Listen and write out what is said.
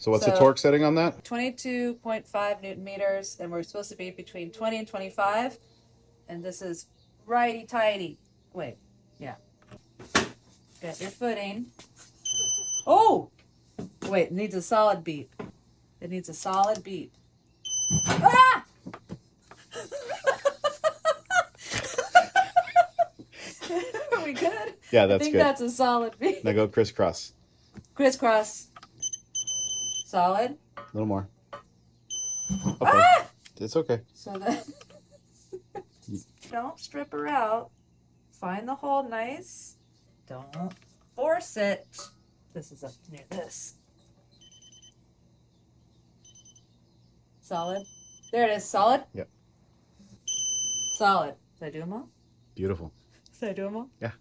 So what's the torque setting on that? 22.5 Newton meters, and we're supposed to be between 20 and 25. And this is righty tighty. Wait, yeah. Get your footing. Oh! Wait, it needs a solid beep. It needs a solid beep. Ah! Are we good? Yeah, that's I think good. that's a solid beep. Now go crisscross. Crisscross. Solid. A little more. Okay. Ah! It's okay. So that don't strip her out. Find the hole nice. Don't force it. This is up near this. Solid. There it is. Solid? Yep. Solid. Did I do them all? Beautiful. Did I do them all? Yeah.